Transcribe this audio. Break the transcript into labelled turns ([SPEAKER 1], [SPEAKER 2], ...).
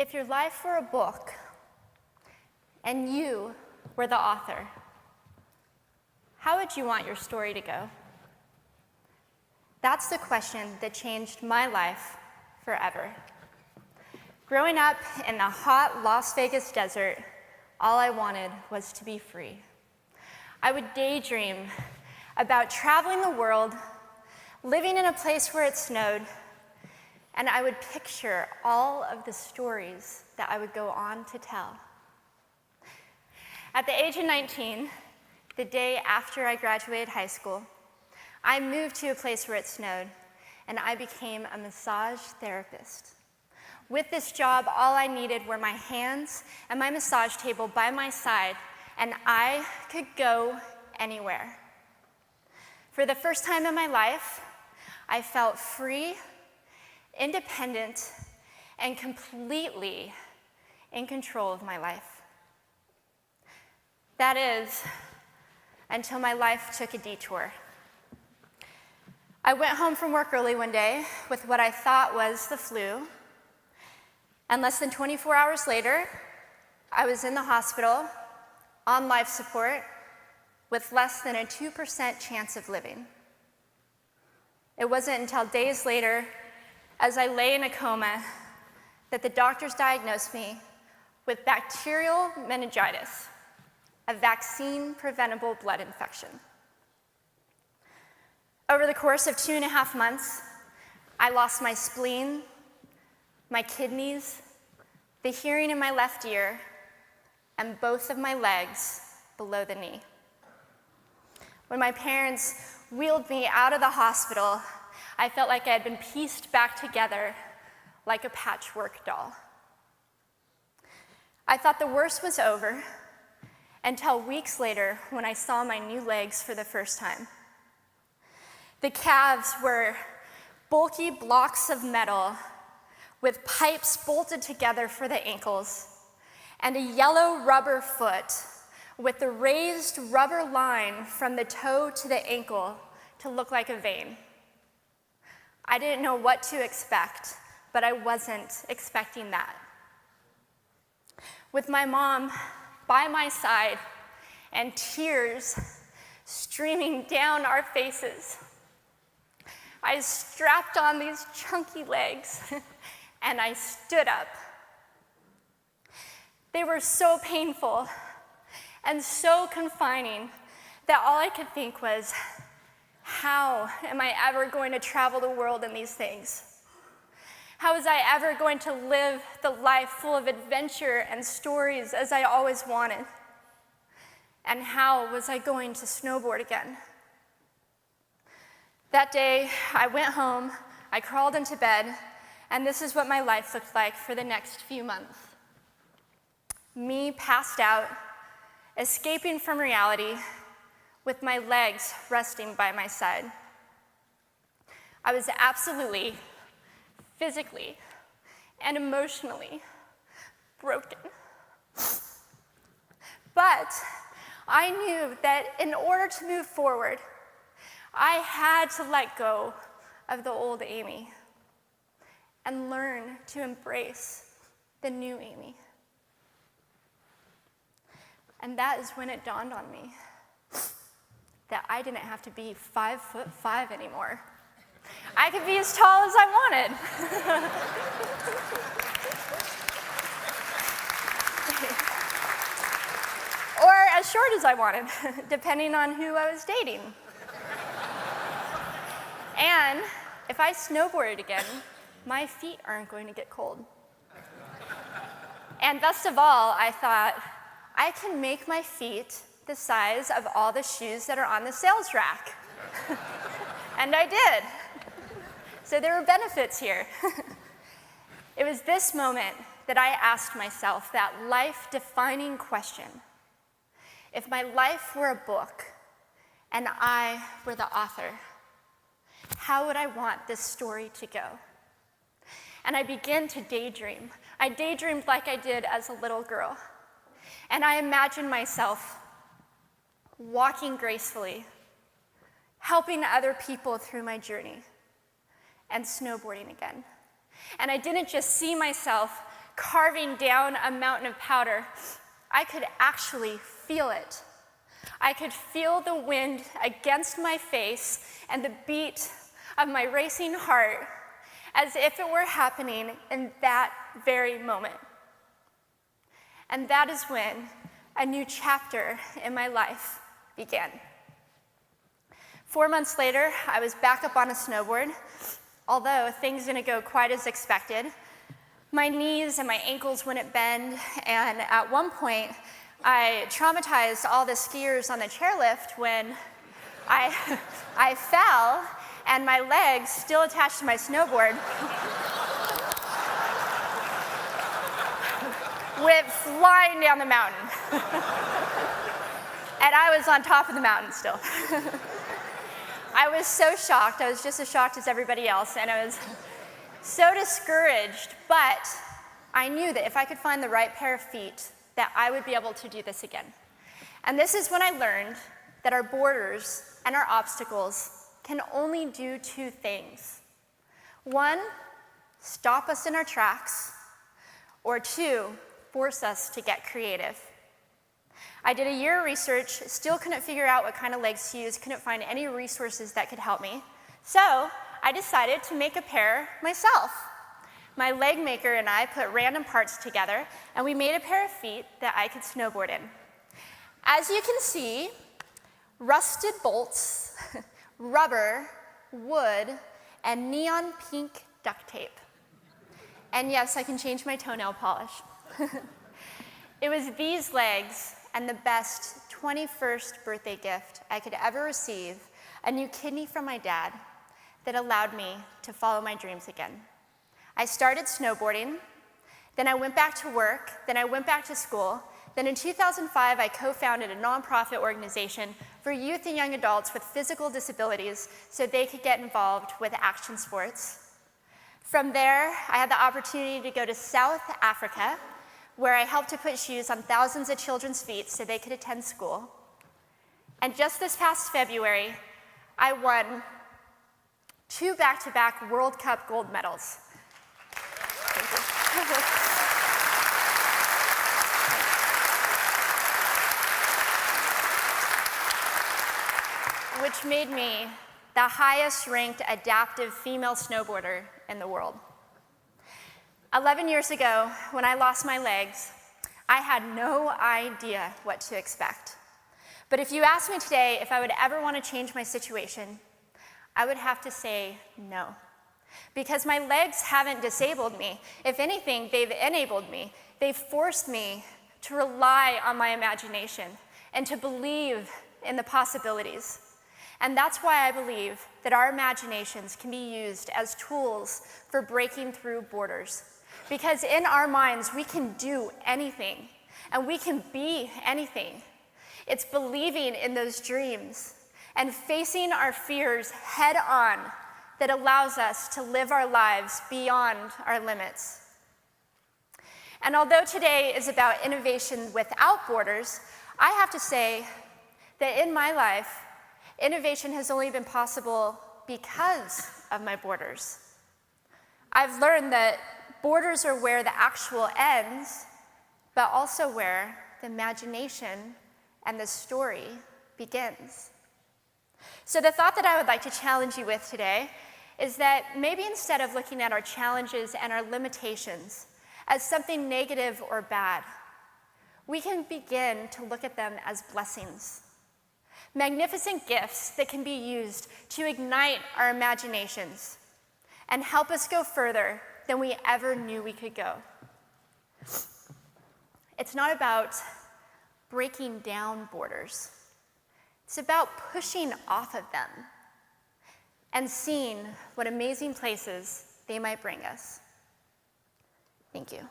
[SPEAKER 1] If your life were a book and you were the author, how would you want your story to go? That's the question that changed my life forever. Growing up in the hot Las Vegas desert, all I wanted was to be free. I would daydream about traveling the world, living in a place where it snowed, and I would picture all of the stories that I would go on to tell. At the age of 19, the day after I graduated high school, I moved to a place where it snowed, and I became a massage therapist. With this job, all I needed were my hands and my massage table by my side, and I could go anywhere. For the first time in my life, I felt free, independent, and completely in control of my life. That is, until my life took a detour. I went home from work early one day with what I thought was the flu, and less than 24 hours later, I was in the hospital on life support with less than a 2% chance of living. It wasn't until days later, as I lay in a coma, that the doctors diagnosed me with bacterial meningitis, a vaccine-preventable blood infection. Over the course of 2.5 months, I lost my spleen, my kidneys, the hearing in my left ear, and both of my legs below the knee. When my parents wheeled me out of the hospital, I felt like I had been pieced back together like a patchwork doll. I thought the worst was over until weeks later when I saw my new legs for the first time. The calves were bulky blocks of metal with pipes bolted together for the ankles, and a yellow rubber foot with the raised rubber line from the toe to the ankle to look like a vein. I didn't know what to expect, but I wasn't expecting that. With my mom by my side and tears streaming down our faces, I strapped on these chunky legs and I stood up. They were so painful and so confining that all I could think was, how am I ever going to travel the world in these things? How was I ever going to live the life full of adventure and stories as I always wanted? And how was I going to snowboard again? That day, I went home, I crawled into bed, and this is what my life looked like for the next few months. Me passed out, escaping from reality, with my legs resting by my side. I was absolutely, physically, and emotionally broken. But I knew that in order to move forward, I had to let go of the old Amy and learn to embrace the new Amy. And that is when it dawned on me that I didn't have to be 5'5" anymore. I could be as tall as I wanted. Or as short as I wanted, depending on who I was dating. And if I snowboarded again, my feet aren't going to get cold. And best of all, I thought, I can make my feet the size of all the shoes that are on the sales rack. And I did. So there were benefits here. It was this moment that I asked myself that life-defining question. If my life were a book and I were the author, how would I want this story to go? And I began to daydream. I daydreamed like I did as a little girl. And I imagined myself walking gracefully, helping other people through my journey, and snowboarding again. And I didn't just see myself carving down a mountain of powder, I could actually feel it. I could feel the wind against my face and the beat of my racing heart as if it were happening in that very moment. And that is when a new chapter in my life began. 4 months later, I was back up on a snowboard. Although things didn't go quite as expected, my knees and my ankles wouldn't bend, and at one point, I traumatized all the skiers on the chairlift when I fell, and my legs, still attached to my snowboard, went flying down the mountain. And I was on top of the mountain still. I was so shocked. I was just as shocked as everybody else, and I was so discouraged, but I knew that if I could find the right pair of feet, that I would be able to do this again. And this is when I learned that our borders and our obstacles can only do two things. One, stop us in our tracks, or two, force us to get creative. I did a year of research, still couldn't figure out what kind of legs to use, couldn't find any resources that could help me. So I decided to make a pair myself. My leg maker and I put random parts together, and we made a pair of feet that I could snowboard in. As you can see, rusted bolts, rubber, wood, and neon pink duct tape. And yes, I can change my toenail polish. It was these legs and the best 21st birthday gift I could ever receive, a new kidney from my dad, that allowed me to follow my dreams again. I started snowboarding, then I went back to work, then I went back to school. Then in 2005, I co-founded a nonprofit organization for youth and young adults with physical disabilities so they could get involved with action sports. From there, I had the opportunity to go to South Africa, where I helped to put shoes on thousands of children's feet so they could attend school. And just this past February, I won 2 back-to-back World Cup gold medals. Thank you. Which made me the highest-ranked adaptive female snowboarder in the world. 11 years ago, when I lost my legs, I had no idea what to expect. But if you asked me today if I would ever want to change my situation, I would have to say no. Because my legs haven't disabled me. If anything, they've enabled me. They've forced me to rely on my imagination and to believe in the possibilities. And that's why I believe that our imaginations can be used as tools for breaking through borders. Because in our minds, we can do anything, and we can be anything. It's believing in those dreams and facing our fears head on that allows us to live our lives beyond our limits. And although today is about innovation without borders, I have to say that in my life, innovation has only been possible because of my borders. I've learned that borders are where the actual ends, but also where the imagination and the story begins. So the thought that I would like to challenge you with today is that maybe instead of looking at our challenges and our limitations as something negative or bad, we can begin to look at them as blessings. Magnificent gifts that can be used to ignite our imaginations and help us go further than we ever knew we could go. It's not about breaking down borders. It's about pushing off of them and seeing what amazing places they might bring us. Thank you.